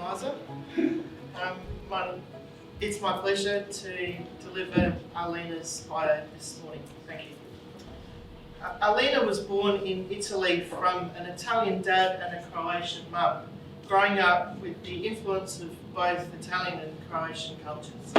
Liza. It's my pleasure to deliver Alina's bio this morning. Thank you. Alina was born in Italy from an Italian dad and a Croatian mum, growing up with the influence of both Italian and Croatian cultures.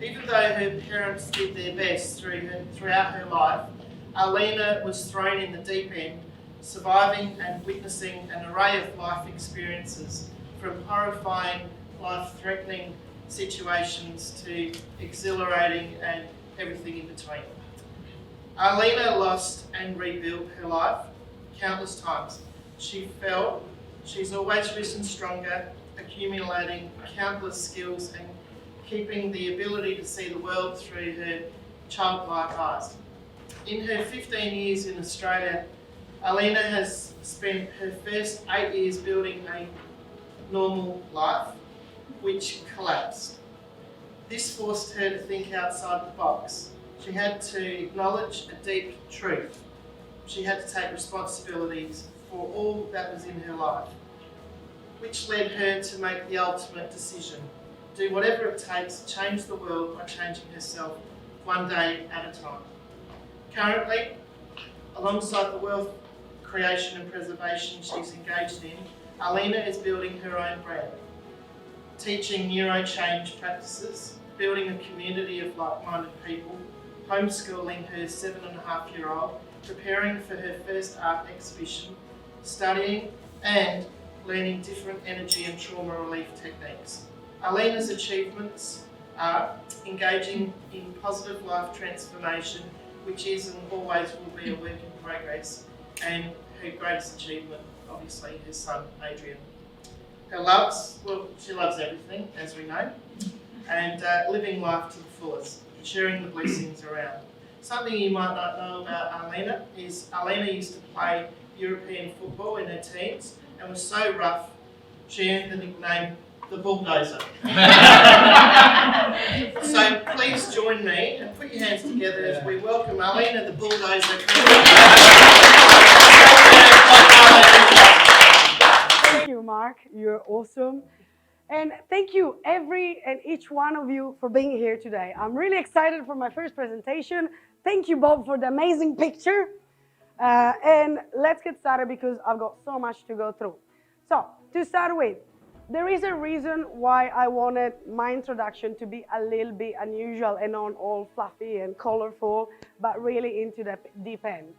Even though her parents did their best throughout her life, Alina was thrown in the deep end, surviving and witnessing an array of life experiences, from horrifying, life-threatening situations to exhilarating and everything in between. Alina lost and rebuilt her life countless times. She fell, she's always risen stronger, accumulating countless skills and keeping the ability to see the world through her childlike eyes. In her 15 years in Australia, Alina has spent her first 8 years building a normal life, which collapsed. This forced her to think outside the box. She had to acknowledge a deep truth. She had to take responsibilities for all that was in her life, which led her to make the ultimate decision: do whatever it takes to change the world by changing herself one day at a time. Currently, alongside the wealth creation and preservation she's engaged in, Alina is building her own brand, teaching neuro-change practices, building a community of like-minded people, homeschooling her 7.5-year-old, preparing for her first art exhibition, studying and learning different energy and trauma relief techniques. Alina's achievements are engaging in positive life transformation, which is and always will be a work in progress, and her greatest achievement, obviously, her son, Adrian. Her loves, well, she loves everything, as we know, and living life to the fullest, sharing the blessings around. Something you might not know about Alina is Alina used to play European football in her teens and was so rough, she earned the nickname the Bulldozer. So please join me and put your hands together as we welcome Alina the Bulldozer. Thank you, Mark. You're awesome. And thank you, every and each one of you, for being here today. I'm really excited for my first presentation. Thank you, Bob, for the amazing picture. And let's get started because I've got so much to go through. So, to start with, there is a reason why I wanted my introduction to be a little bit unusual and not all fluffy and colorful, but really into the deep end.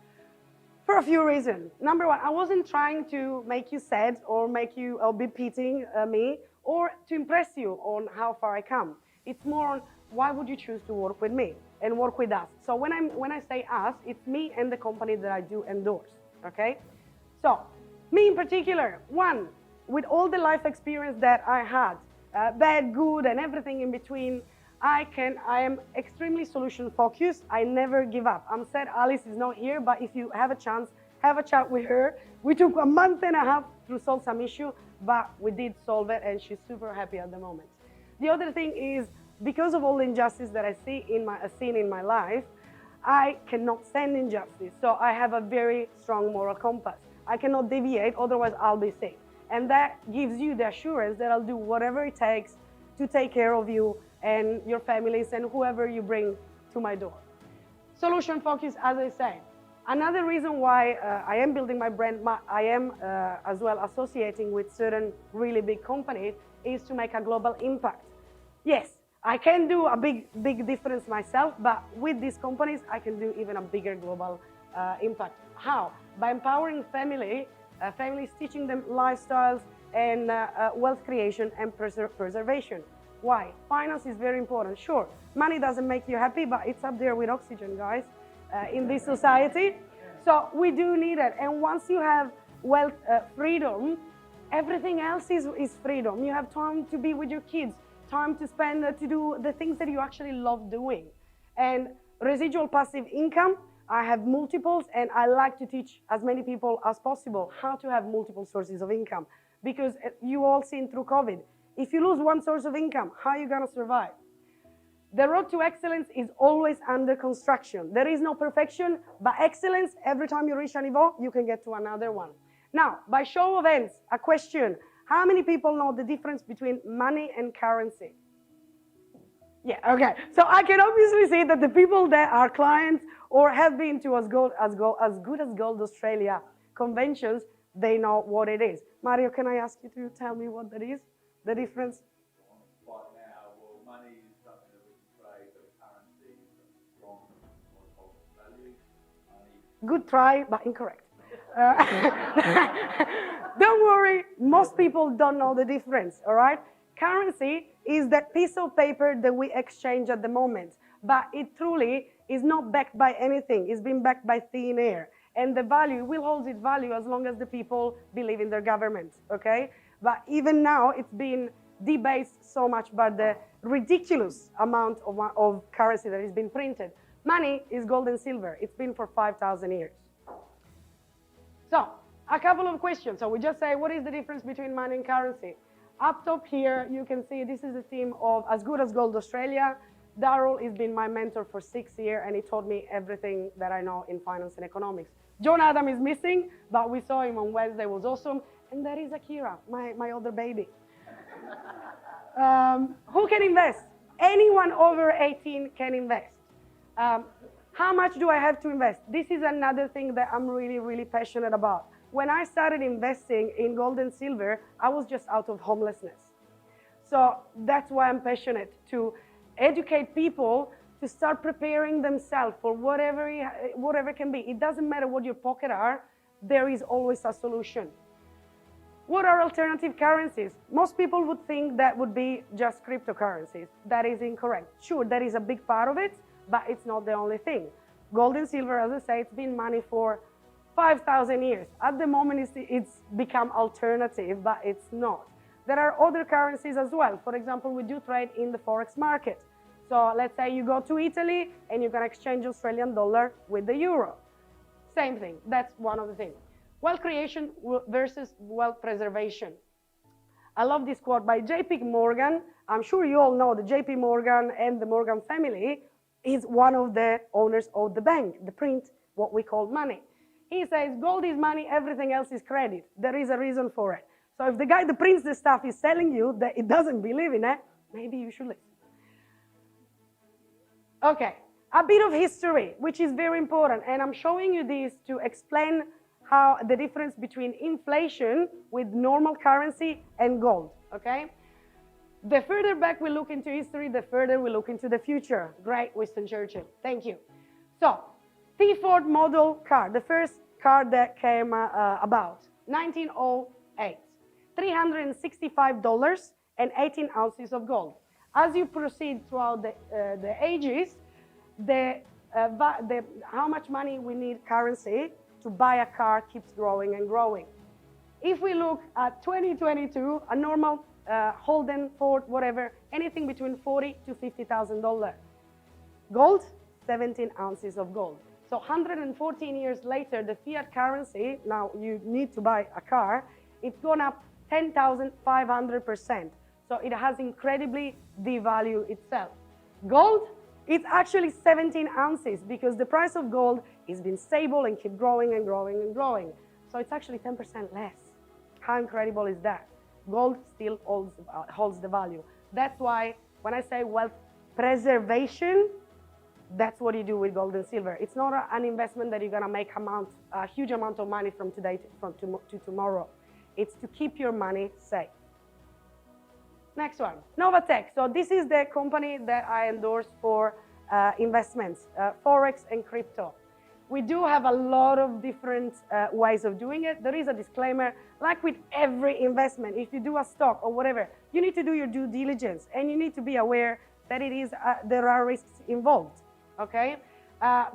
For a few reasons. Number one, I wasn't trying to make you sad or make you be pitying me or to impress you on how far I come. It's more on why would you choose to work with me and work with us. So when I say us, it's me and the company that I do endorse, okay? So, me in particular, one, with all the life experience that I had, bad, good, and everything in between, I am extremely solution focused. I never give up. I'm sad Alice is not here, but if you have a chance, have a chat with her. We took a month and a half to solve some issue, but we did solve it, and she's super happy at the moment. The other thing is, because of all the injustice that I see in my life, I cannot stand injustice. So I have a very strong moral compass. I cannot deviate, otherwise I'll be sick. And that gives you the assurance that I'll do whatever it takes to take care of you and your families and whoever you bring to my door. Solution focus, as I say. Another reason why I am building my brand, I am as well associating with certain really big companies, is to make a global impact. Yes, I can do a big difference myself, but with these companies, I can do even a bigger global impact. How? By empowering families, teaching them lifestyles and wealth creation and preservation. Why? Finance is very important. Sure, money doesn't make you happy, but it's up there with oxygen, guys, in this society. So we do need it. And once you have wealth, freedom, everything else is freedom. You have time to be with your kids, time to spend to do the things that you actually love doing. And residual passive income, I have multiples, and I like to teach as many people as possible how to have multiple sources of income. Because you all seen through COVID, if you lose one source of income, how are you gonna survive? The road to excellence is always under construction. There is no perfection, but excellence, every time you reach a niveau, you can get to another one. Now, by show of hands, a question, How many people know the difference between money and currency? Yeah, okay. So I can obviously see that the people that are clients or have been to as good as Gold Australia conventions, they know what it is. Mario, can I ask you to tell me what that is? The difference? Right now, well, money is something that we can trade, but currency is a strong, what we call value. Money. Good try, but incorrect. Don't worry, most people don't know the difference, all right? Currency is that piece of paper that we exchange at the moment, but it truly is not backed by anything. It's been backed by thin air. And the value will hold its value as long as the people believe in their government, okay? But even now, it's been debased so much by the ridiculous amount of currency that has been printed. Money is gold and silver. It's been for 5,000 years. So, a couple of questions. So we just say, what is the difference between money and currency? Up top here, you can see this is the team of As Good as Gold Australia. Darryl has been my mentor for 6 years, and he taught me everything that I know in finance and economics. John Adam is missing, but we saw him on Wednesday, was awesome. And that is Akira, my other baby. Who can invest? Anyone over 18 can invest. How much do I have to invest? This is another thing that I'm really, really passionate about. When I started investing in gold and silver, I was just out of homelessness. So that's why I'm passionate to educate people to start preparing themselves for whatever can be. It doesn't matter what your pocket are, there is always a solution. What are alternative currencies? Most people would think that would be just cryptocurrencies. That is incorrect. Sure, that is a big part of it, but it's not the only thing. Gold and silver, as I say, it's been money for 5,000 years. At the moment, it's become alternative, but it's not. There are other currencies as well. For example, we do trade in the Forex market. So let's say you go to Italy and you can exchange Australian dollar with the euro. Same thing. That's one of the things. Wealth creation versus wealth preservation. I love this quote by J.P. Morgan. I'm sure you all know the J.P. Morgan and the Morgan family is one of the owners of the bank, the print, what we call money. He says, gold is money, everything else is credit. There is a reason for it. So if the guy that prints the stuff is telling you that it doesn't believe in it, maybe you should listen. Okay, a bit of history, which is very important. And I'm showing you this to explain how the difference between inflation with normal currency and gold, okay? The further back we look into history, the further we look into the future. Great, Winston Churchill. Thank you. So, T-Ford model car, the first car that came about, 1908. $365 and 18 ounces of gold. As you proceed throughout the ages, how much money we need currency to buy a car keeps growing and growing. If we look at 2022, a normal Holden, Ford, whatever, anything between $40,000 to $50,000. Gold, 17 ounces of gold. So 114 years later, the fiat currency, now you need to buy a car, it's gone up 10,500%. So it has incredibly devalued itself. Gold, it's actually 17 ounces because the price of gold has been stable and keep growing and growing and growing. So it's actually 10% less. How incredible is that? Gold still holds the value. That's why when I say wealth preservation, that's what you do with gold and silver. It's not an investment that you're going to make a huge amount of money from today to tomorrow. It's to keep your money safe. Next one, Novatech. So this is the company that I endorse for investments, Forex and crypto. We do have a lot of different ways of doing it. There is a disclaimer, like with every investment, if you do a stock or whatever, you need to do your due diligence and you need to be aware that there are risks involved, okay?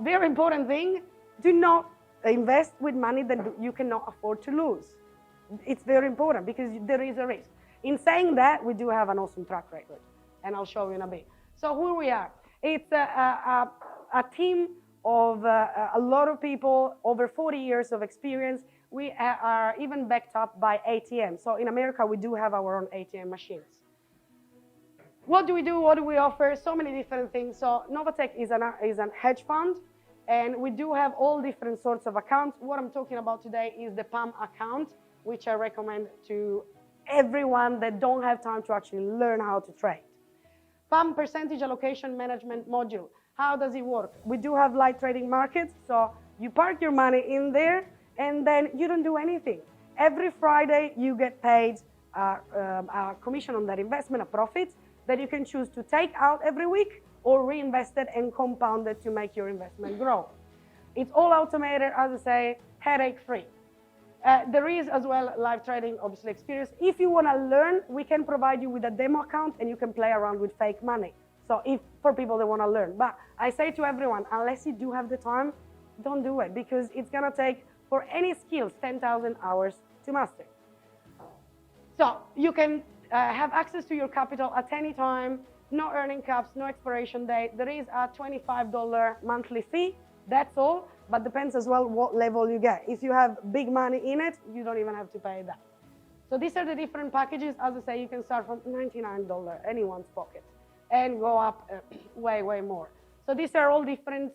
Very important thing, do not invest with money that you cannot afford to lose. It's very important because there is a risk. In saying that, we do have an awesome track record, and I'll show you in a bit. So who we are, it's a team of a lot of people, over 40 years of experience. We are even backed up by ATM. So in America, we do have our own ATM machines. What do we do? What do we offer? So many different things. So Novatech is an hedge fund, and we do have all different sorts of accounts. What I'm talking about today is the PAM account, which I recommend to everyone that don't have time to actually learn how to trade. PAM, percentage allocation management module. How does it work? We do have light trading markets, so you park your money in there and then you don't do anything. Every Friday you get paid a commission on that investment, a profit that you can choose to take out every week or reinvest it and compound it to make your investment grow. It's all automated, as I say, headache-free. There is as well live trading, obviously, experience. If you want to learn, we can provide you with a demo account and you can play around with fake money. So if for people that want to learn. But I say to everyone, unless you do have the time, don't do it, because it's going to take, for any skills, 10,000 hours to master. So you can have access to your capital at any time, no earning caps, no expiration date. There is a $25 monthly fee, that's all, but depends as well what level you get. If you have big money in it, you don't even have to pay that. So these are the different packages. As I say, you can start from $99, anyone's pocket, and go up way, way more. So these are all different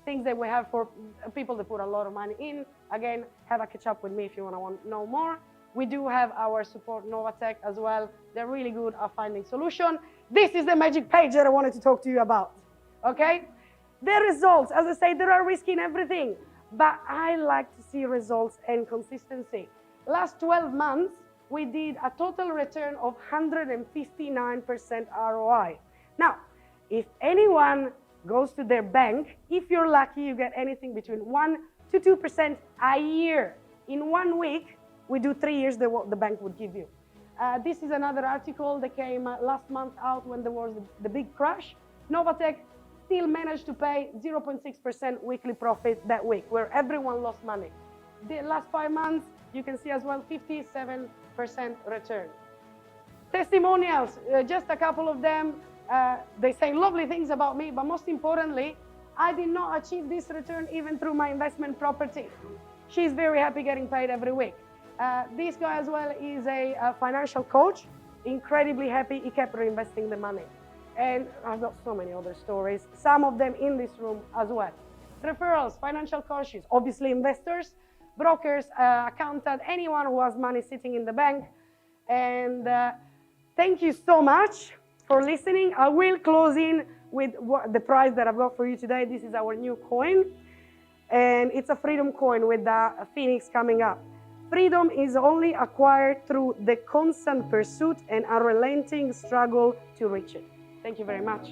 things that we have for people that put a lot of money in. Again, have a catch up with me if you want to know more. We do have our support, Novatech, as well. They're really good at finding solution. This is the magic page that I wanted to talk to you about, okay? The results, as I say, there are risks in everything, but I like to see results and consistency. Last 12 months, we did a total return of 159% ROI. Now, if anyone goes to their bank, if you're lucky, you get anything between 1 to 2% a year. In 1 week, we do 3 years what the bank would give you. This is another article that came last month out when there was the big crash. Novatech still managed to pay 0.6% weekly profit that week, where everyone lost money. The last 5 months, you can see as well 57% return. Testimonials, just a couple of them. They say lovely things about me, but most importantly, I did not achieve this return even through my investment property. She's very happy getting paid every week. This guy as well is a financial coach, incredibly happy. He kept reinvesting the money. And I've got so many other stories, some of them in this room as well. Referrals, financial coaches, obviously investors, brokers, accountant, anyone who has money sitting in the bank. And thank you so much for listening. I will close in with the prize that I've got for you today. This is our new coin, and it's a freedom coin with the phoenix coming up. Freedom is only acquired through the constant pursuit and unrelenting struggle to reach it. Thank you very much.